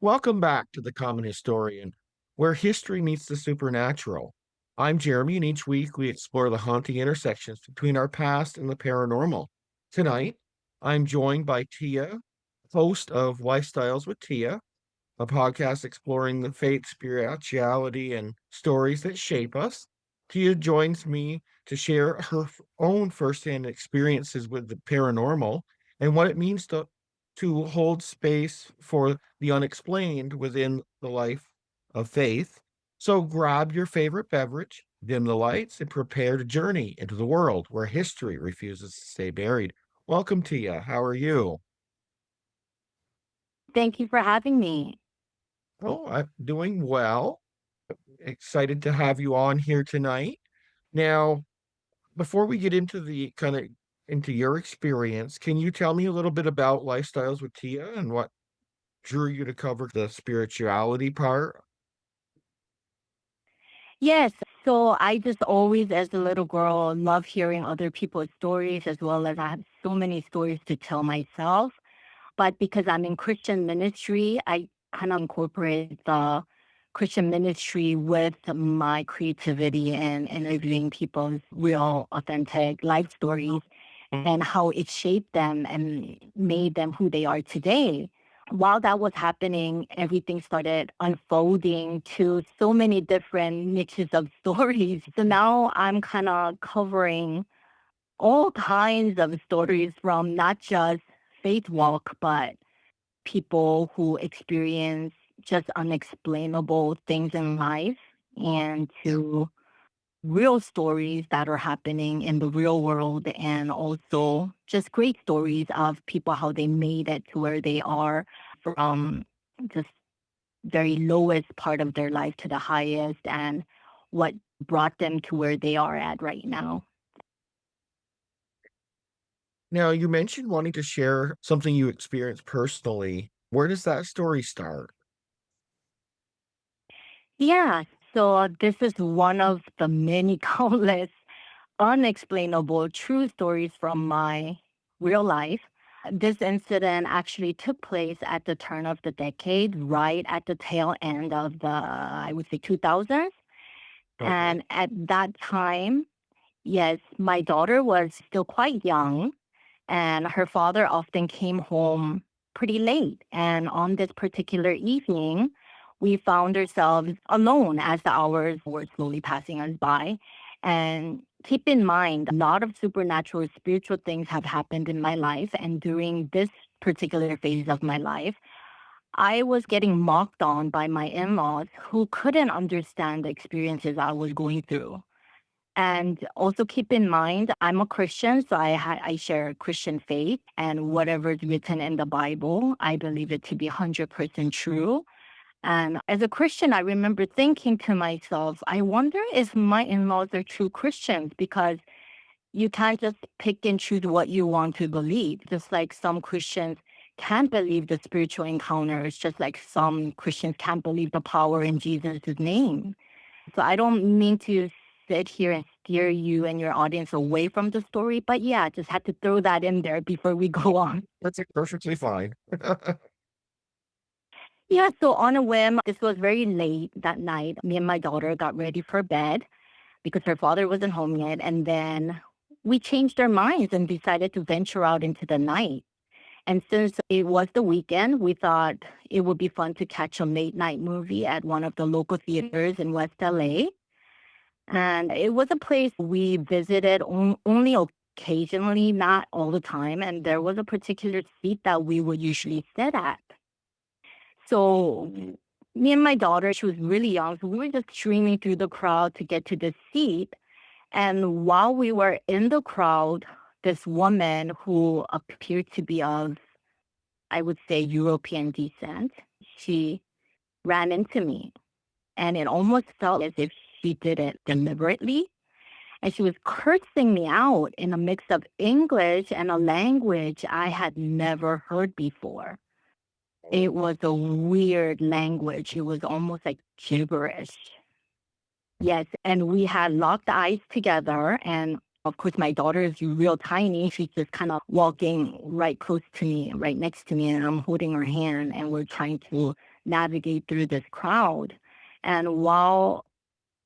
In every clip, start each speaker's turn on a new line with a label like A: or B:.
A: Welcome back to The Common Historian, where history meets the supernatural. I'm Jeremy, and each week we explore the haunting intersections between our past and the paranormal. Tonight, I'm joined by Tia, host of Lifestyles with Tia, a podcast exploring the faith, spirituality, and stories that shape us. Tia joins me to share her own firsthand experiences with the paranormal and what it means to hold space for the unexplained within the life of faith. So grab your favorite beverage, dim the lights, and prepare to journey into the world where history refuses to stay buried. Welcome, Tia. How are you?
B: Thank you for having me.
A: Oh, I'm doing well. Excited to have you on here tonight. Now, before we get into the kind of into your experience, can you tell me a little bit about Lifestyles with Tia and what drew you to cover the spirituality part?
B: Yes, so I just always, as a little girl, love hearing other people's stories as well as I have so many stories to tell myself. But because I'm in Christian ministry, I kind of incorporate the Christian ministry with my creativity and interviewing people's real, authentic life stories and how it shaped them and made them who they are today. While that was happening, everything started unfolding to so many different niches of stories. So now I'm kind of covering all kinds of stories from not just faith walk, but people who experience just unexplainable things in life and to real stories that are happening in the real world and also just great stories of people how they made it to where they are from just very lowest part of their life to the highest and what brought them to where they are at right now.
A: Now, you mentioned wanting to share something you experienced personally. Where does that story start?
B: Yeah, so this is one of the many countless unexplainable true stories from my real life. This incident actually took place at the turn of the decade, right at the tail end of the, I would say, 2000s.
A: Okay.
B: And at that time, yes, my daughter was still quite young, and her father often came home pretty late. And on this particular evening, we found ourselves alone as the hours were slowly passing us by. And keep in mind, a lot of supernatural spiritual things have happened in my life. And during this particular phase of my life, I was getting mocked on by my in laws who couldn't understand the experiences I was going through. And also keep in mind, I'm a Christian, so I share Christian faith, and whatever is written in the Bible, I believe it to be 100% true. And as a Christian, I remember thinking to myself, I wonder if my in-laws are true Christians because you can't just pick and choose what you want to believe. Just like some Christians can't believe the spiritual encounters, just like some Christians can't believe the power in Jesus' name. So I don't mean to sit here and steer you and your audience away from the story, but yeah, just had to throw that in there before we go on.
A: That's perfectly fine.
B: Yeah, so on a whim, this was very late that night. Me and my daughter got ready for bed because her father wasn't home yet. And then we changed our minds and decided to venture out into the night. And since it was the weekend, we thought it would be fun to catch a late night movie at one of the local theaters in West LA. And it was a place we visited only occasionally, not all the time. And there was a particular seat that we would usually sit at. So me and my daughter, she was really young. So we were just streaming through the crowd to get to the seat. And while we were in the crowd, this woman who appeared to be of, I would say, European descent, she ran into me. And it almost felt as if she did it deliberately. And she was cursing me out in a mix of English and a language I had never heard before. It was a weird language. It was almost like gibberish. Yes, and we had locked eyes together. And of course, my daughter is real tiny. She's just kind of walking right close to me, right next to me, and I'm holding her hand, and we're trying to navigate through this crowd. And while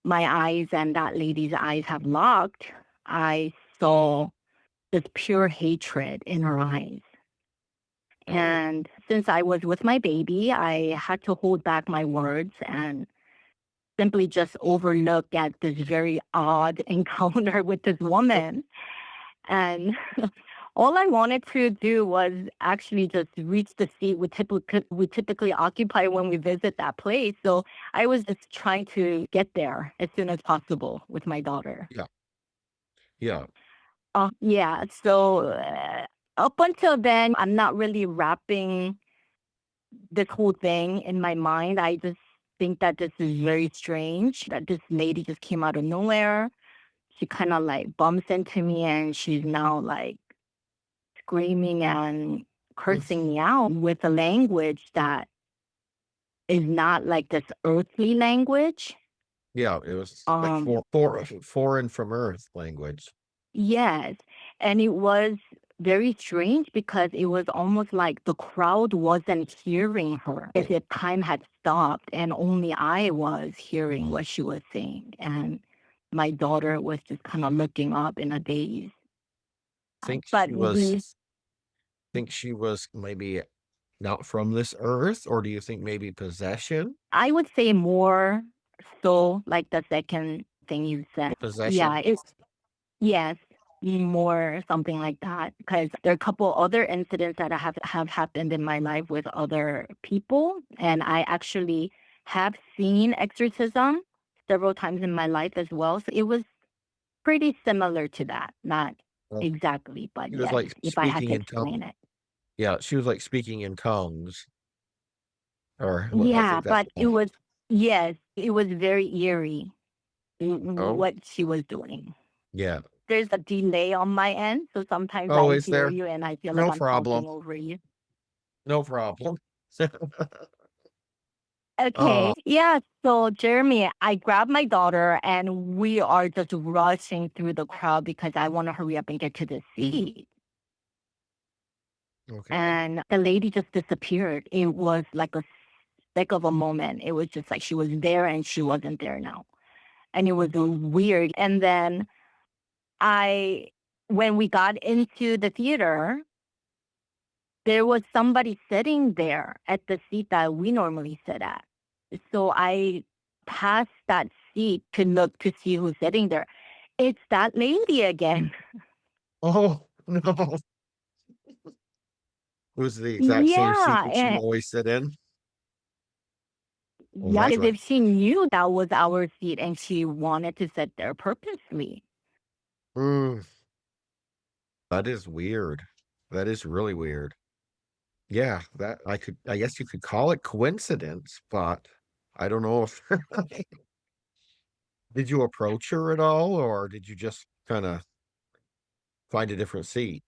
B: my eyes and that lady's eyes have locked, I saw this pure hatred in her eyes. And since I was with my baby, I had to hold back my words and simply just overlook at this very odd encounter with this woman. And all I wanted to do was actually just reach the seat we typically occupy when we visit that place. So I was just trying to get there as soon as possible with my daughter.
A: Yeah. Yeah.
B: Yeah. So up until then, I'm not really wrapping this whole thing in my mind. I just think that this is very strange that this lady just came out of nowhere. She kind of like bumps into me and she's now like screaming and cursing me out with a language that is not like this earthly language.
A: Yeah, it was like
B: Um,
A: foreign from Earth language.
B: yes. And it was very strange because it was almost like the crowd wasn't hearing her, as if time had stopped and only I was hearing what she was saying. And my daughter was just kind of looking up in a daze.
A: Think
B: But
A: she was think she was maybe not from this earth, or do you think maybe possession?
B: I would say more so like the second thing you said. Yeah,
A: Possession?
B: yes, more something like that. Because there are a couple other incidents that have happened in my life with other people, and I actually have seen exorcism several times in my life as well. So it was pretty similar to that. Not
A: Well,
B: exactly, but
A: she was
B: yes,
A: like
B: if I had
A: speaking
B: to
A: in tongues.
B: explain it.
A: Yeah, she was like speaking in tongues, or well, I
B: Yeah,
A: think that's
B: but it was, yes, it was very eerie
A: oh,
B: what she was doing.
A: yeah.
B: There's a delay on my end, so sometimes
A: Oh,
B: I
A: is
B: hear
A: there?
B: you and I feel like
A: No
B: I'm
A: problem.
B: talking over you.
A: No problem.
B: Okay.
A: Oh,
B: Yeah. So, Jeremy, I grabbed my daughter and we are just rushing through the crowd because I want to hurry up and get to the seat.
A: okay.
B: And the lady just disappeared. It was like a speck of a moment. It was just like she was there and she wasn't there now. And it was weird. And then I, when we got into the theater, there was somebody sitting there at the seat that we normally sit at. So I passed that seat to look to see who's sitting there. It's that lady again.
A: Oh, no. It was the exact same seat
B: Yeah.
A: that you
B: And
A: always sit in? Oh,
B: yeah,
A: that's
B: as
A: right.
B: if she knew that was our seat and she wanted to sit there purposely.
A: Mm, that is weird. That is really weird. Yeah, that I guess you could call it coincidence, but I don't know if did you approach her at all, or did you just kind of find a different seat?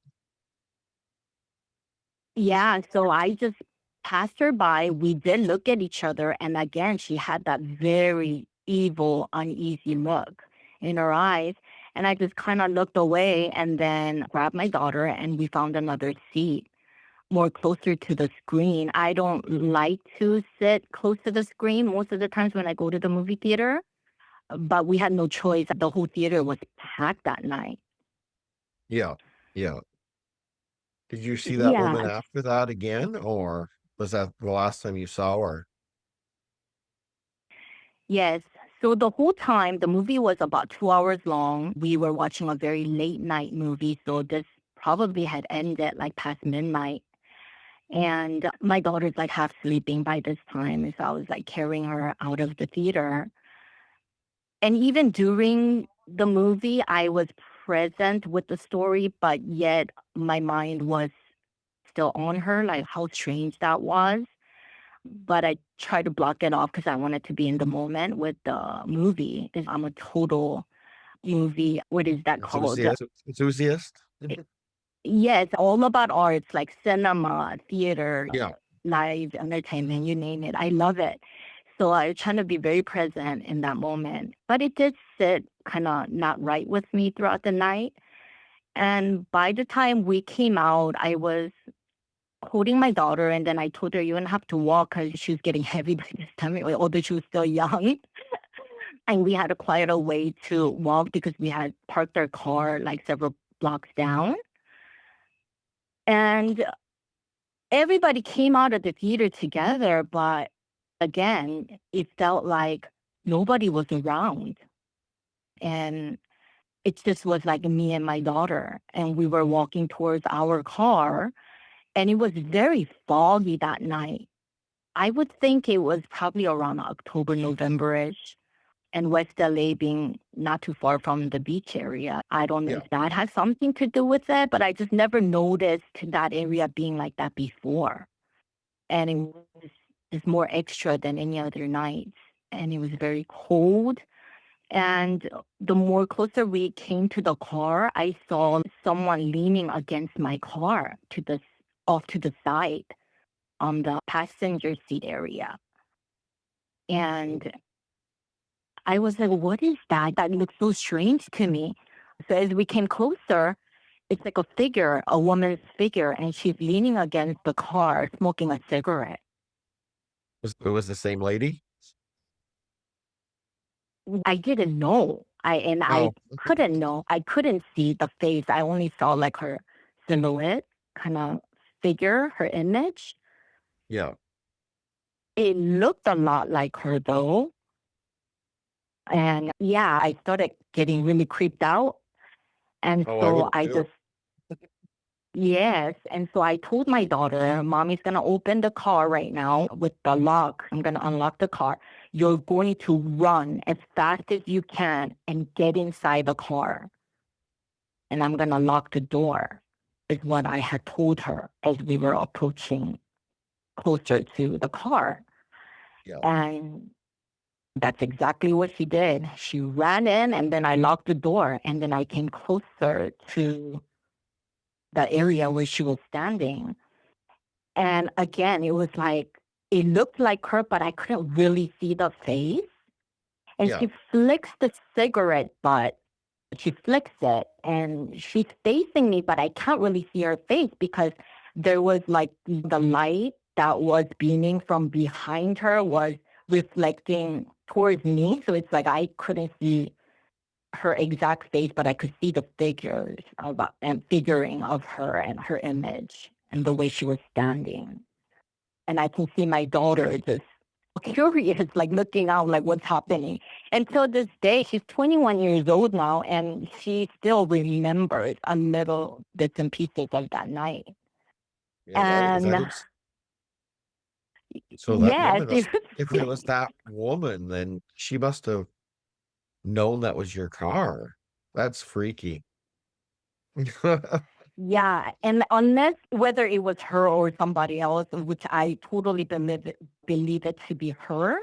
B: Yeah, so I just passed her by. We did look at each other. And again, she had that very evil, uneasy look in her eyes. And I just kind of looked away and then grabbed my daughter and we found another seat more closer to the screen. I don't like to sit close to the screen most of the times when I go to the movie theater, but we had no choice. The whole theater was packed that night.
A: Yeah, yeah. Did you see that woman
B: Yeah.
A: after that again, or was that the last time you saw her?
B: Yes. So the whole time, the movie was about 2 hours long. We were watching a very late night movie. So this probably had ended like past midnight. And my daughter's like half sleeping by this time. So I was like carrying her out of the theater. And even during the movie, I was present with the story, but yet my mind was still on her, like how strange that was. But I tried to block it off because I wanted to be in the moment with the movie. 'Cause I'm a total movie. What is that called?
A: Enthusiast?
B: Yes, all about arts like cinema, theater,
A: Yeah,
B: live entertainment, you name it. I love it. So I was trying to be very present in that moment. But it did sit kind of not right with me throughout the night. And by the time we came out, I was holding my daughter, and then I told her, "You're gonna have to walk because she was getting heavy by this time, although she was still young." And we had to quiet a way to walk because we had parked our car like several blocks down. And everybody came out of the theater together, but again, it felt like nobody was around. And it just was like me and my daughter. And we were walking towards our car, and it was very foggy that night. I would think it was probably around October, November-ish, and West LA being not too far from the beach area. I don't know
A: Yeah.
B: if that has something to do with it, but I just never noticed that area being like that before. And it was just more extra than any other night. And it was very cold. And the more closer we came to the car, I saw someone leaning against my car off to the side on the passenger seat area. And I was like, what is that? That looks so strange to me. So as we came closer, it's like a figure, a woman's figure, and she's leaning against the car smoking a cigarette.
A: It was the same lady?
B: I didn't know. I
A: Oh,
B: couldn't know. I couldn't see the face. I only saw like her silhouette kind of figure, her image.
A: yeah.
B: It looked a lot like her though. And yeah, I started getting really creeped out. And
A: Oh, I
B: so
A: would
B: I
A: too.
B: just, yes. And so I told my daughter, Mommy's going to open the car right now with the lock. I'm going to unlock the car. You're going to run as fast as you can and get inside the car. And I'm going to lock the door, is what I had told her as we were approaching closer to the car.
A: Yeah.
B: And that's exactly what she did. She ran in, and then I locked the door, and then I came closer to the area where she was standing. And again, it was like, it looked like her, but I couldn't really see the face. And
A: Yeah.
B: she flicks the cigarette butt. She flicks it and she's facing me, but I can't really see her face because there was like the light that was beaming from behind her was reflecting towards me. So it's like I couldn't see her exact face, but I could see the figures of and figuring of her and her image and the way she was standing. And I can see my daughter just curious, like looking out, like what's happening. Until this day, she's 21 years old now, and she still remembers a little bits and pieces of that night.
A: Yeah,
B: And
A: that is so that
B: yes,
A: woman
B: it
A: must
B: was,
A: if it was that woman, then she must have known that was your car. That's freaky.
B: yeah. And unless whether it was her or somebody else, which I totally believe it to be her,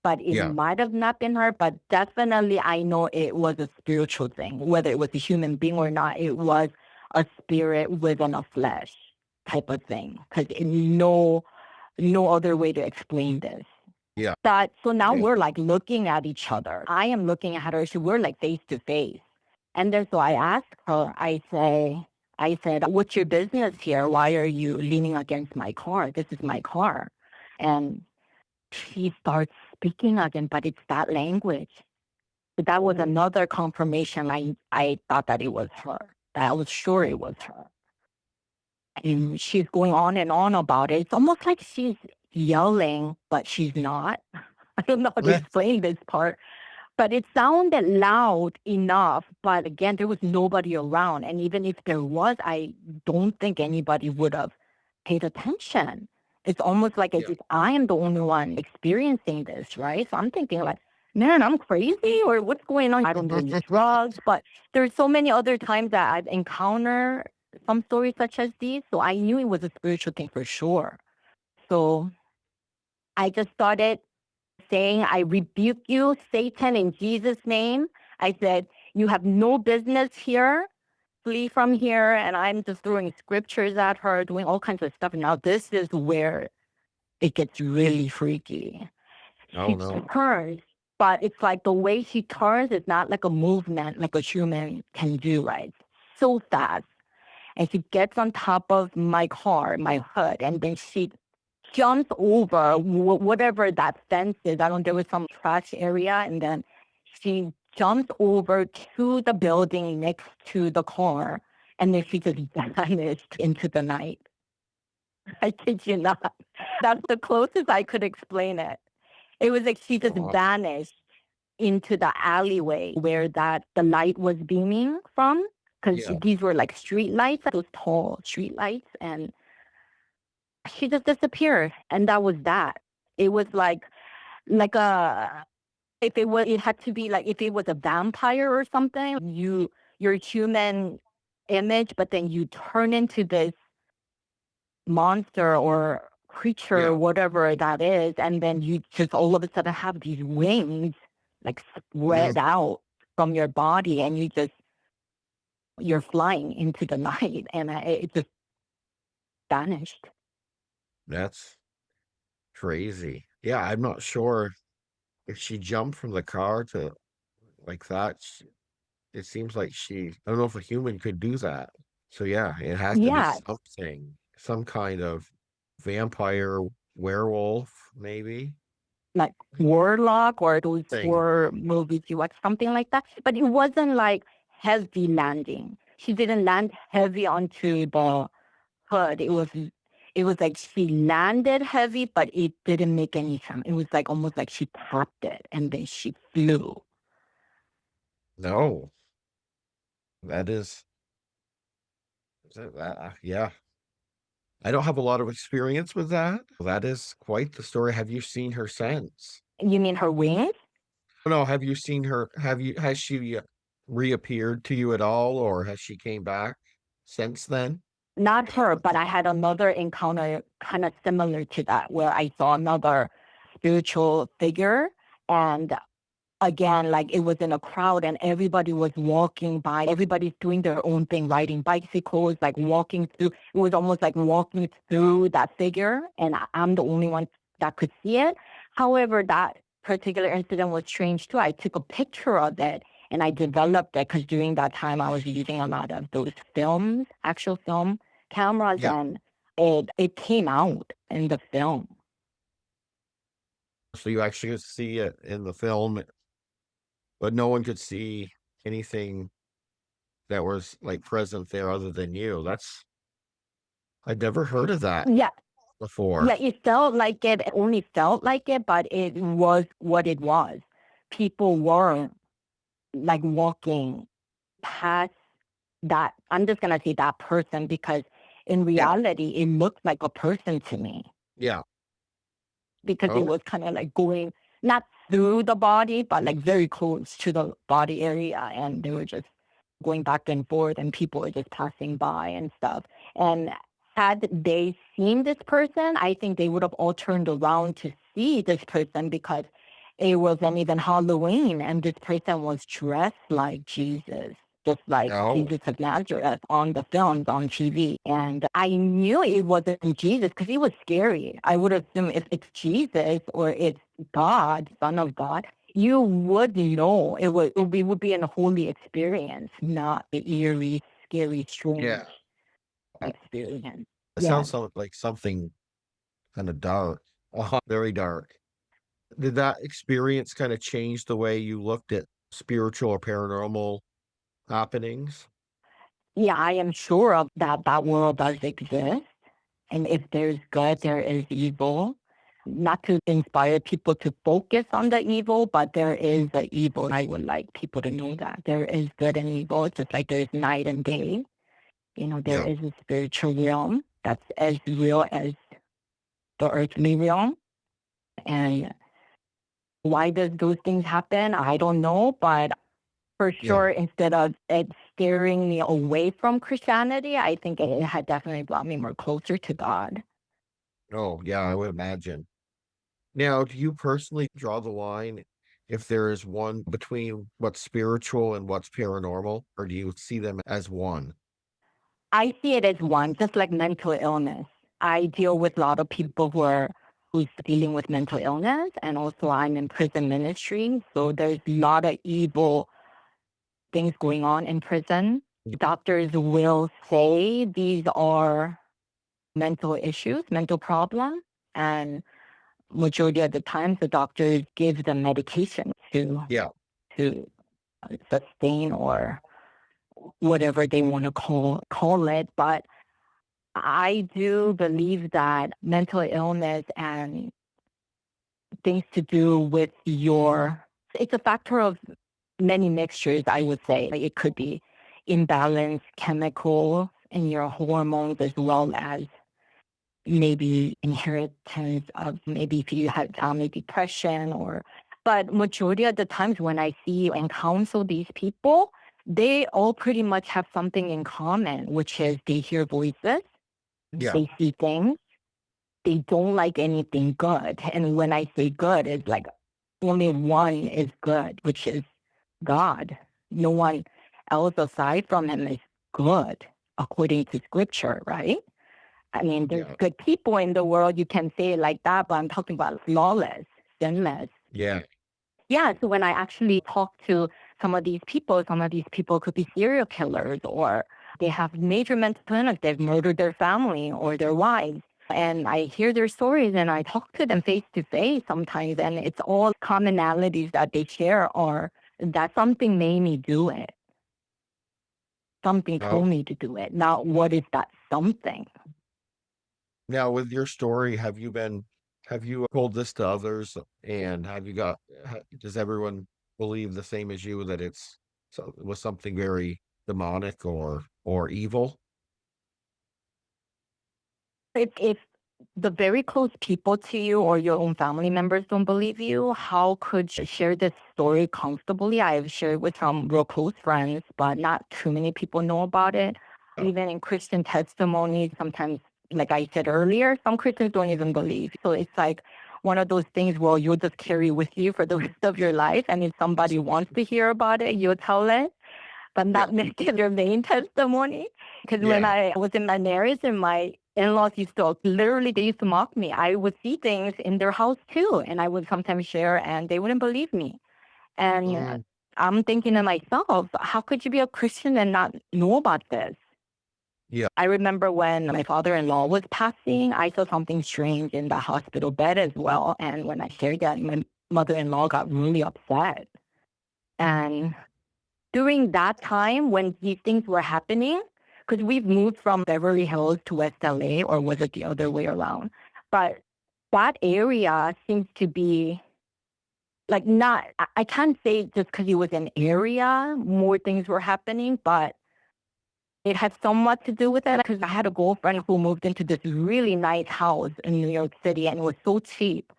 B: but it
A: Yeah.
B: might have not been her. But definitely, I know it was a spiritual thing, whether it was a human being or not. It was a spirit within a flesh type of thing. Because no other way to explain this.
A: Yeah.
B: That so now
A: Yeah.
B: we're like looking at each other. I am looking at her. So we're like face to face. And then so I asked her. I said, "What's your business here? Why are you leaning against my car? This is my car." And she starts speaking again, but it's that language. So that was another confirmation. I thought that it was her. That I was sure it was her. And she's going on and on about it. It's almost like she's yelling, but she's not. I don't know how to explain this part, but it sounded loud enough. But again, there was nobody around. And even if there was, I don't think anybody would have paid attention. It's almost like as
A: Yeah.
B: if I am the only one experiencing this, right? So I'm thinking like, man, I'm crazy or what's going on? I don't do any drugs, but there's so many other times that I've encountered some stories such as these. So I knew it was a spiritual thing for sure. So I just started saying, I rebuke you, Satan, in Jesus' name. I said, you have no business here. Flee from here. And I'm just throwing scriptures at her, doing all kinds of stuff. Now, this is where it gets really freaky.
A: Oh
B: She
A: no.
B: turns, but it's like the way she turns is not like a movement like a human can do, right? So fast. and she gets on top of my car, my hood, and then she jumps over whatever that fence is. I don't. There was some trash area, and then she jumps over to the building next to the car, and then she just vanished into the night. I kid you not. That's the closest I could explain it. It was like she just
A: Oh,
B: vanished into the alleyway where that the light was beaming from, because
A: yeah.
B: these were like street lights, those tall street lights, and she just disappeared. And that was that. It was like a if it was it had to be like if it was a vampire or something, your human image, but then you turn into this monster or creature,
A: Yeah.
B: whatever that is, and then you just all of a sudden have these wings like
A: Mm,
B: spread out from your body, and you're flying into the night, and it just vanished.
A: that's crazy. Yeah, I'm not sure if she jumped from the car to like that. It seems like I don't know if a human could do that. So yeah, it has to be
B: Yeah,
A: something, some kind of vampire, werewolf, maybe
B: like Warlock or those
A: thing.
B: horror movies you watch, something like that. But it wasn't like heavy landing. She didn't land heavy onto the hood. It was like she landed heavy, but it didn't make any sound. It was like almost like she tapped it and then she flew.
A: No, that yeah. I don't have a lot of experience with that. That is quite the story. Have you seen her since?
B: You mean her wings?
A: No, have you seen her? Has she reappeared to you at all, or has she came back since then?
B: Not her, but I had another encounter kind of similar to that where I saw another spiritual figure, and again, like it was in a crowd and everybody was walking by. Everybody's doing their own thing, riding bicycles, like walking through. It was almost like walking through that figure, and I'm the only one that could see it. However, that particular incident was strange too. I took a picture of it and I developed it because during that time I was using a lot of those films, actual film cameras,
A: Yeah.
B: and it came out in the film.
A: So you actually could see it in the film, but no one could see anything that was like present there other than you. I'd never heard of that
B: Yeah,
A: before.
B: yeah, it felt like it only felt like it, but it was what it was. People were like walking past that. I'm just gonna say that person because in
A: Yeah.
B: reality, it looked like a person to me
A: Yeah.
B: because it
A: Oh,
B: was kind of like going not through the body, but like very close to the body area. And they were just going back and forth, and people were just passing by and stuff. And had they seen this person, I think they would have all turned around to see this person because it wasn't even Halloween, and this person was dressed like Jesus, just like
A: no.
B: Jesus of Nazareth on the films on TV. And I knew it wasn't Jesus because he was scary. I would assume if it's Jesus or it's God, Son of God, you would know it would be an holy experience, not an eerie, scary,
A: Yeah.
B: strange
A: Uh,
B: experience.
A: It
B: Yeah.
A: sounds like something kind of dark, very dark. Did that experience kind of change the way you looked at spiritual or paranormal happenings?
B: Yeah, I am sure of that that world does exist. And if there's good, there is evil. Not to inspire people to focus on the evil, but there is the evil. I would like people to know that there is good and evil, just like there's night and day. There
A: Yeah.
B: is a spiritual realm that's as real as the earthly realm. And why does those things happen? I don't know, but for
A: Yeah.
B: sure, instead of it steering me away from Christianity, I think it had definitely brought me more closer to God.
A: Oh, yeah, I would imagine. Now, do you personally draw the line if there is one between what's spiritual and what's paranormal, or do you see them as one?
B: I see it as one, just like mental illness. I deal with a lot of people who's dealing with mental illness, and also I'm in prison ministry, so there's a lot of evil things going on in prison. Doctors will say these are mental issues, mental problems, and majority of the times the doctors give them medication
A: Yeah,
B: to sustain or whatever they want to call it. But I do believe that mental illness and things to do with your it's a factor of many mixtures, I would say. Like it could be imbalanced chemical in your hormones as well as maybe inheritance of maybe if you have family depression or but majority of the times when I see and counsel these people, they all pretty much have something in common, which is they hear voices,
A: yeah,
B: they see things, they don't like anything good. And when I say good, it's like only one is good, which is God. No one else aside from him is good, according to scripture, right? I mean, there's
A: yeah,
B: good people in the world, you can say it like that, but I'm talking about flawless, sinless.
A: yeah.
B: Yeah, so when I actually talk to some of these people could be serial killers or they have major mental illness, they've murdered their family or their wives. And I hear their stories and I talk to them face to face sometimes, and it's all commonalities that they share are that something made me do it. Something
A: Oh,
B: told me to do it. Now, what is that something?
A: now with your story, have you told this to others and have you got, does everyone believe the same as you that was something very demonic or evil?
B: If the very close people to you or your own family members don't believe you, how could you share this story comfortably? I've shared with some real close friends, but not too many people know about it.
A: Oh,
B: Even in Christian testimonies, sometimes, like I said earlier, some Christians don't even believe. So it's like one of those things where you'll just carry with you for the rest of your life. And if somebody wants to hear about it, you'll tell it but
A: yeah,
B: not make it your main testimony. Because when
A: yeah.
B: I was in my marriage and my in-laws used to literally they used to mock me. I would see things in their house too, and I would sometimes share, and they wouldn't believe me. And
A: Mm,
B: I'm thinking to myself, how could you be a Christian and not know about this?
A: yeah,
B: I remember when my father-in-law was passing, I saw something strange in the hospital bed as well. And when I shared that, my mother-in-law got really upset. And during that time when these things were happening, because we've moved from Beverly Hills to West LA, or was it the other way around? But that area seems to be like not, I can't say just because it was an area, more things were happening, but it had somewhat to do with it because I had a girlfriend who moved into this really nice house in New York City and it was so cheap.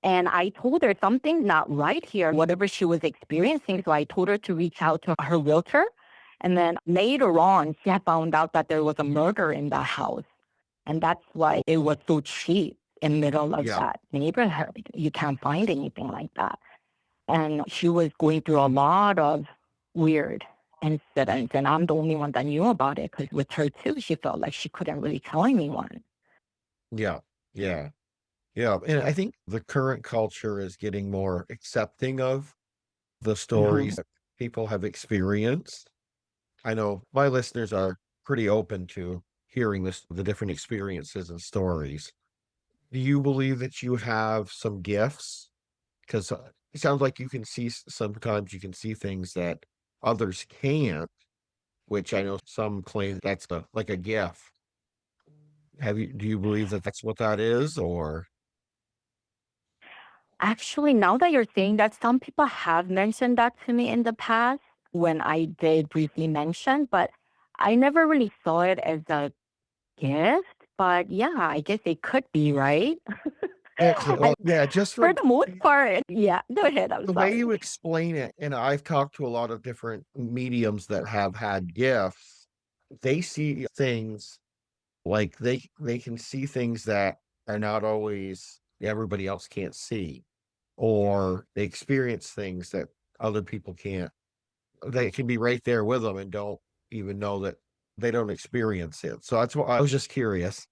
B: And I told her something's not right here, whatever she was experiencing. So I told her to reach out to her realtor. And then later on, she had found out that there was a murder in the house. And that's why it was so cheap in the middle of
A: yeah,
B: that neighborhood. You can't find anything like that. And she was going through a lot of weird incidents. And I'm the only one that knew about it because with her too, she felt like she couldn't really tell anyone.
A: yeah, yeah, yeah. And I think the current culture is getting more accepting of the
B: Hmm.
A: stories that people have experienced. I know my listeners are pretty open to hearing the different experiences and stories. Do you believe that you have some gifts? Because it sounds like you can see, sometimes you can see things that others can't, which I know some claim that's like a gift. Do you believe that that's what that is? Or,
B: Actually, now that you're saying that, some people have mentioned that to me in the past when I did briefly mention, but I never really saw it as a gift. But yeah, I guess it could be, right?
A: yeah,
B: I,
A: yeah, just
B: for
A: from
B: the most part, yeah. Go ahead. I'm
A: the way
B: sorry.
A: you explain it, and I've talked to a lot of different mediums that have had gifts, they see things like they can see things that are not always everybody else can't see, or they experience things that other people can't. They can be right there with them and don't even know that they don't experience it. So that's why I was just curious.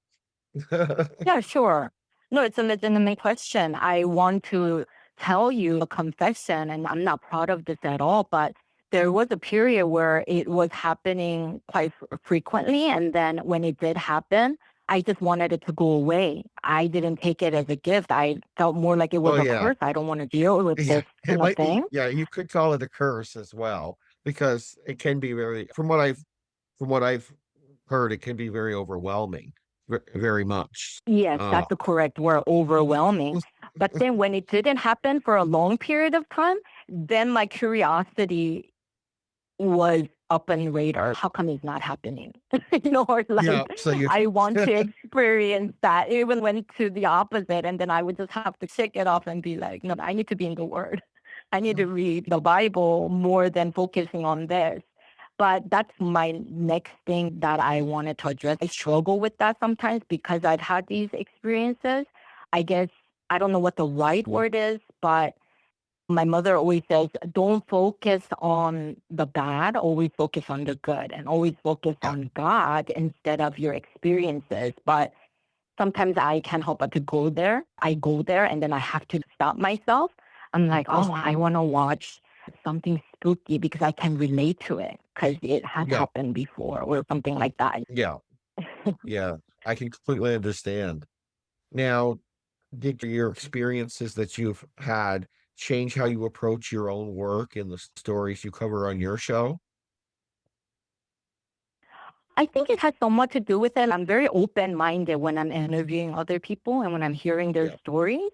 B: Yeah, sure. No, it's a legitimate question. I want to tell you a confession, and I'm not proud of this at all, but There was a period where it was happening quite frequently, and then when it did happen, I just wanted it to go away. I didn't take it as a gift. I felt more like it
A: Oh,
B: was a
A: yeah.
B: curse. I don't want to deal with
A: Yeah,
B: this
A: it
B: kind of
A: might be
B: thing.
A: yeah, you could call it a curse as well because it can be very from what I've heard, it can be very overwhelming, very much.
B: Yes,
A: Uh,
B: that's the correct word, overwhelming. But then when it didn't happen for a long period of time, then my curiosity was up on radar. How come it's not happening? Or
A: yeah,
B: like
A: so you
B: I want to experience that. It even went to the opposite, and then I would just have to shake it off and be like, no, I need to be in the Word. I need to read the Bible more than focusing on this. But that's my next thing that I wanted to address. I struggle with that sometimes because I've had these experiences. I guess I don't know what the right word is, but my mother always says, don't focus on the bad, always focus on the good, and always focus
A: yeah,
B: on God instead of your experiences. But sometimes I can't help but to go there. I go there and then I have to stop myself. I'm like, oh, I want to watch something spooky because I can relate to it because it has
A: yeah,
B: happened before or something like that.
A: yeah, yeah, I can completely understand. Now, did your experiences that you've had change how you approach your own work and the stories you cover on your show?
B: I think it has so much to do with it. I'm very open minded when I'm interviewing other people and when I'm hearing their
A: Yeah,
B: stories.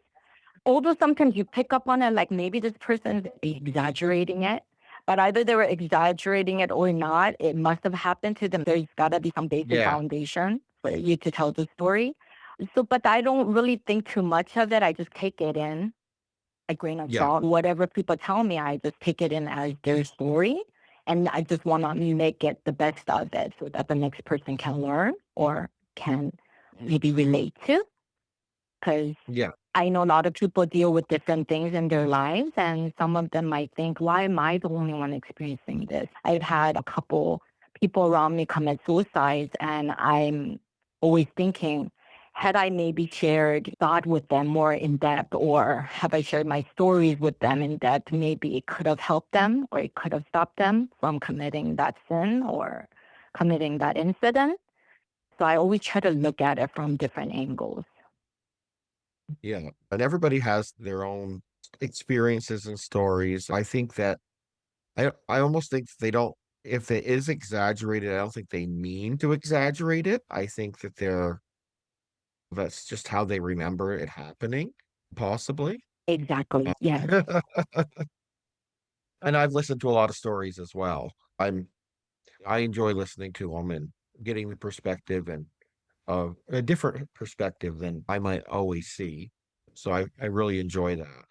B: Although sometimes you pick up on it, like maybe this person's exaggerating it, but either they were exaggerating it or not, it must have happened to them. There's got to be some basic
A: yeah,
B: foundation for you to tell the story. So, but I don't really think too much of it. I just take it in a grain of
A: yeah,
B: salt. Whatever people tell me, I just take it in as their story. And I just want to make it the best of it so that the next person can learn or can maybe relate to. Because
A: yeah,
B: I know a lot of people deal with different things in their lives, and some of them might think, why am I the only one experiencing this? I've had a couple people around me commit suicides, and I'm always thinking, had I maybe shared God with them more in depth, or have I shared my stories with them in depth, maybe it could have helped them, or it could have stopped them from committing that sin or committing that incident. So I always try to look at it from different angles.
A: yeah. And everybody has their own experiences and stories. I think that I almost think they don't if it is exaggerated, I don't think they mean to exaggerate it. I think that that's just how they remember it happening, possibly.
B: Exactly. Yes.
A: Uh, and I've listened to a lot of stories as well. I enjoy listening to them and getting the perspective and a different perspective than I might always see. So I really enjoy that.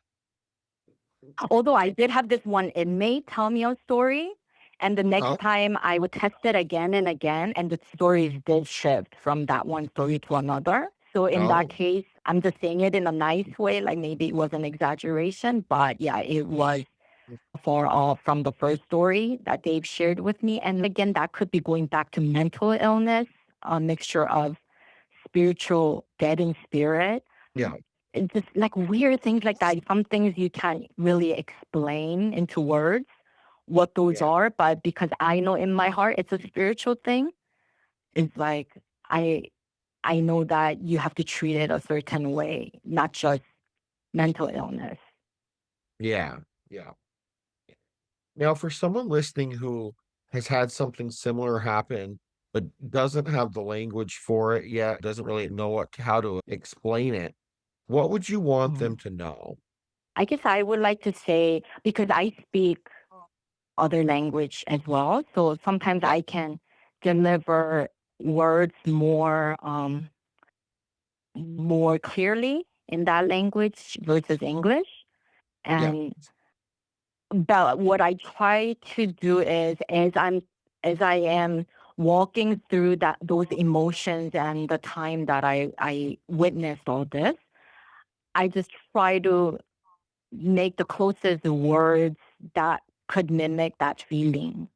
B: Although I did have this one inmate tell me a story, and the next
A: Oh,
B: time I would test it again and again, and the stories did shift from that one story to another. So in that
A: oh,
B: case, I'm just saying it in a nice way, like maybe it was an exaggeration, but yeah, it was far off from the first story that they've shared with me. And again, that could be going back to mental illness, a mixture of spiritual dead in spirit.
A: yeah,
B: It's just like weird things like that. Some things you can't really explain into words what those
A: yeah,
B: are, but because I know in my heart it's a spiritual thing, it's like I I know that you have to treat it a certain way, not just mental illness.
A: yeah, yeah. Now, for someone listening who has had something similar happen, but doesn't have the language for it yet, doesn't really know how to explain it, what would you want them
B: Mhm.
A: to know?
B: I guess I would like to say because I speak other language as well, so sometimes
A: Yeah,
B: I can deliver words more clearly in that language versus English.
A: yeah,
B: And but what I try to do is as I am walking through that those emotions and the time that I witnessed all this, I just try to make the closest words that could mimic that feeling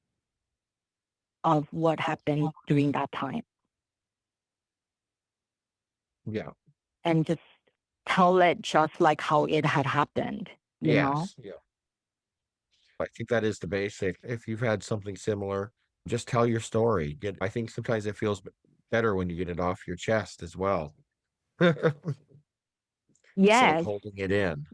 B: of what happened during that time
A: yeah.
B: and just tell it just like how it had happened, you know?
A: Yes, yeah. I think that is the basic. If you've had something similar, just tell your story. I think sometimes it feels better when you get it off your chest as well. Instead of
B: Yes.
A: holding it in.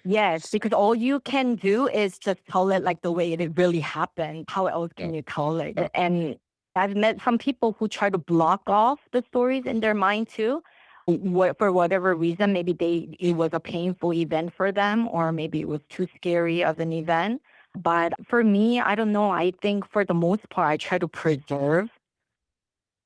B: Yes, because all you can do is just tell it like the way it really happened. How else
A: Yeah,
B: can you tell it?
A: yeah.
B: And I've met some people who try to block off the stories in their mind too. For whatever reason, maybe it was a painful event for them, or maybe it was too scary of an event. But for me, I don't know. I think for the most part, I try to preserve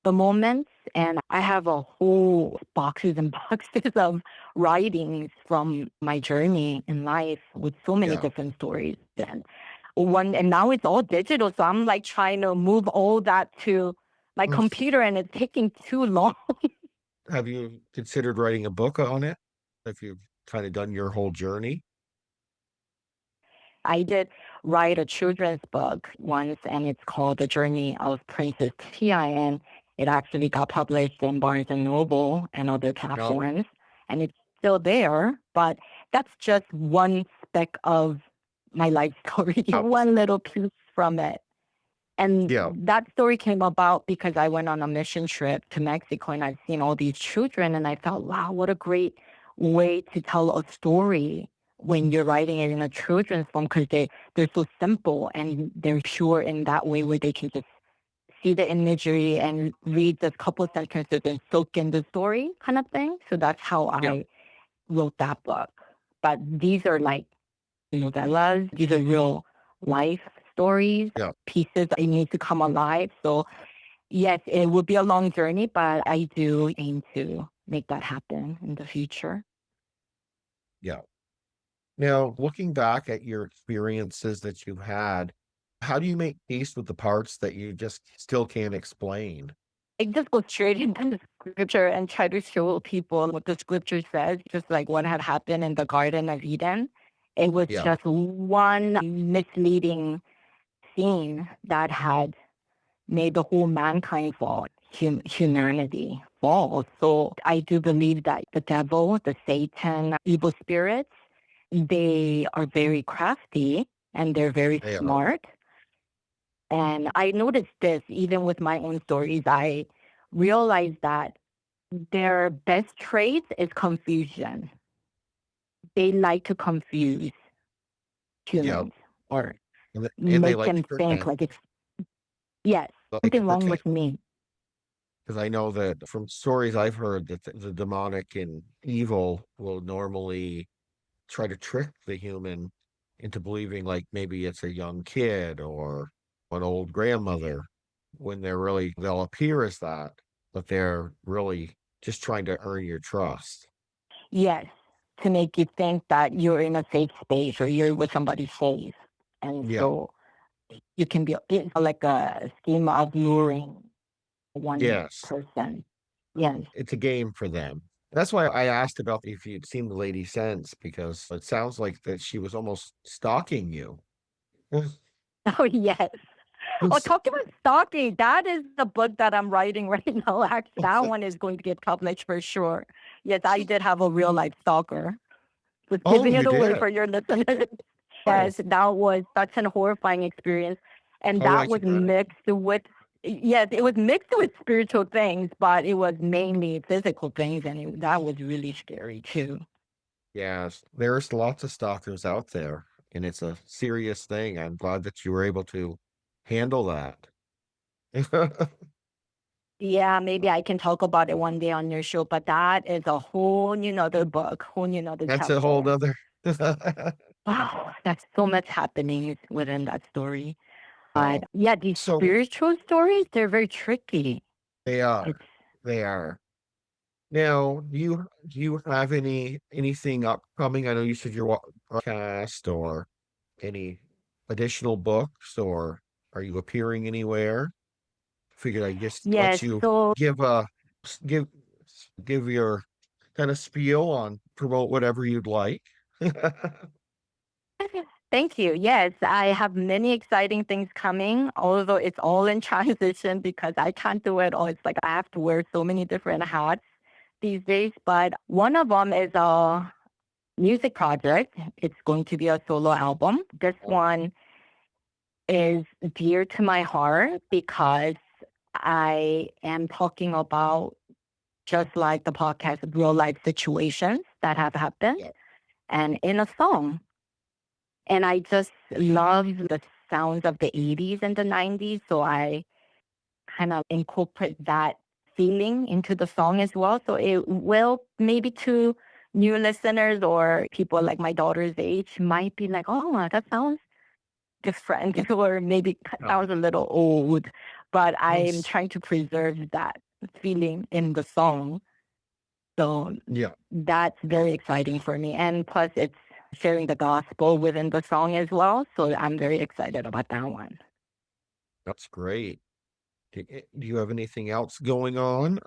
B: the moments. And I have a whole boxes and boxes of writings from my journey in life with so many
A: Yeah.
B: different stories. And now it's all digital. So I'm like trying to move all that to my
A: Mm.
B: computer and it's taking too long.
A: Have you considered writing a book on it? If you've kind of done your whole journey?
B: I did write a children's book once, and it's called The Journey of Princess Tia, and it actually got published in Barnes and Noble and other
A: No.
B: platforms, and it's still there. But that's just one speck of my life story,
A: Oh,
B: one little piece from it. And
A: yeah.
B: that story came about because I went on a mission trip to Mexico and I've seen all these children and I thought, wow, what a great way to tell a story when you're writing it in a children's form because they're so simple and they're pure in that way where they can just see the imagery and read the couple sentences and soak in the story kind of thing. So that's how
A: Yeah.
B: I wrote that book. But these are like novellas. These are real life stories,
A: Yeah.
B: pieces that need to come alive. So yes, it would be a long journey, but I do aim to make that happen in the future.
A: Yeah. Now, looking back at your experiences that you've had, how do you make peace with the parts that you just still can't explain?
B: I just go straight into the scripture and try to show people what the scripture says, just like what had happened in the Garden of Eden. It was
A: Yeah.
B: just one misleading scene that had made the whole mankind fall, humanity fall. So I do believe that the devil, the Satan, evil spirits, they are very crafty and they're very
A: They are.
B: smart. And I noticed this even with my own stories. I realized that their best trait is confusion. They like to confuse
A: Yeah.
B: humans or
A: And they
B: make
A: like to
B: them think
A: pretend,
B: like it's, yes,
A: like to
B: something wrong
A: pretend.
B: with me.
A: Because I know that from stories I've heard that the demonic and evil will normally try to trick the human into believing like maybe it's a young kid or an old grandmother when they'll appear as that, but they're really just trying to earn your trust.
B: Yes, to make you think that you're in a safe space or you're with somebody safe. And
A: Yeah.
B: so you can be it's like a scheme of luring one
A: Yes.
B: person. Yes.
A: It's a game for them. That's why I asked about if you'd seen the lady since, because it sounds like that she was almost stalking you.
B: Oh, yes. Oh, talk about stalking. That is the book that I'm writing right now. Actually, that one is going to get published for sure. Yes, I did have a real life stalker. Was
A: Oh,
B: giving
A: you
B: it away
A: did?
B: for your listeners.
A: Oh,
B: Yes, that was such an horrifying experience. And
A: how
B: that was
A: traumatic.
B: mixed with, yes, it was mixed with spiritual things, but it was mainly physical things. And that was really scary too.
A: Yes, there's lots of stalkers out there, and it's a serious thing. I'm glad that you were able to handle that.
B: Yeah, maybe I can talk about it one day on your show, but that is a whole new other book, whole new other
A: That's a whole
B: chapter.
A: nother.
B: Wow, that's so much happening within that story. But
A: Oh,
B: yeah, these
A: so
B: spiritual stories, they're very tricky.
A: they are.
B: It's
A: They are. Now, do you have anything upcoming? I know you said your podcast or any additional books, or are you appearing anywhere? Figured I just let
B: yes,
A: you
B: so
A: give a give give your kind of spiel on promote whatever you'd like.
B: thank you. Yes, I have many exciting things coming, although it's all in transition because I can't do it all. It's like I have to wear so many different hats these days. But one of them is a music project. It's going to be a solo album. This
A: Oh,
B: one is dear to my heart because I am talking about just like the podcast, real life situations that have happened
A: yeah.
B: and in a song. And I just love the sounds of the 80s and the 90s. So I kind of incorporate that feeling into the song as well. So it will maybe to new listeners or people like my daughter's age might be like, oh, that sounds different or maybe
A: Yeah.
B: sounds a little old. But I'm
A: Yes.
B: trying to preserve that feeling in the song. So
A: Yeah,
B: that's very exciting for me. And plus, it's sharing the gospel within the song as well. So I'm very excited about that one.
A: that's great. Do you have anything else going on?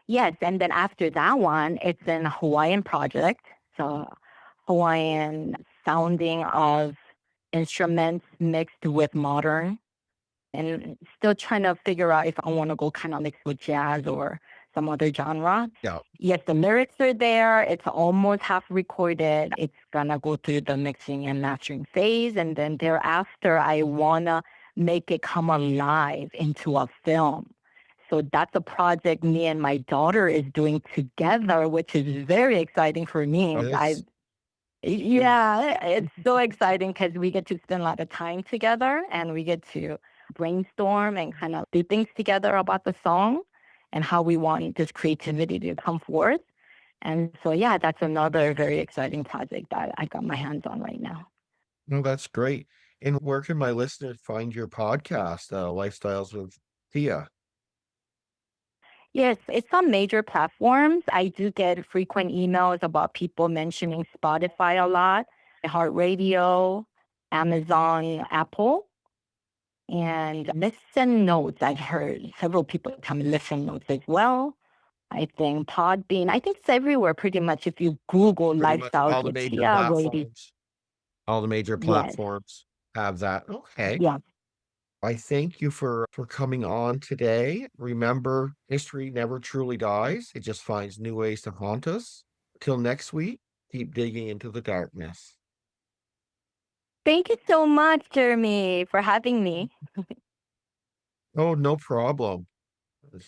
B: Yes. And then after that one, it's an Hawaiian project. So Hawaiian sounding of instruments mixed with modern and still trying to figure out if I want to go kind of mixed with jazz or some other genre.
A: Yeah.
B: Yes, the lyrics are there. It's almost half recorded. It's gonna go through the mixing and mastering phase, and then thereafter, I wanna make it come alive into a film. So that's a project me and my daughter is doing together, which is very exciting for
A: Oh,
B: me.
A: it's
B: Yeah, it's so exciting because we get to spend a lot of time together and we get to brainstorm and kind of do things together about the song and how we want this creativity to come forth. And so, yeah, that's another very exciting project that I got my hands on right now.
A: no, that's great. And where can my listeners find your podcast, Lifestyles with Tia?
B: Yes, it's on major platforms. I do get frequent emails about people mentioning Spotify a lot, iHeartRadio, Amazon, Apple. And listen notes, I've heard several people tell me listen notes as well. I think Podbean, I think it's everywhere pretty much. If you Google
A: Pretty much
B: lifestyles with Tia, really,
A: all the major
B: yes,
A: platforms have that. Okay.
B: yeah.
A: I thank you for coming on today. Remember, history never truly dies. It just finds new ways to haunt us. Till next week, keep digging into the darkness.
B: Thank you so much, Jeremy, for having me.
A: Oh, no problem.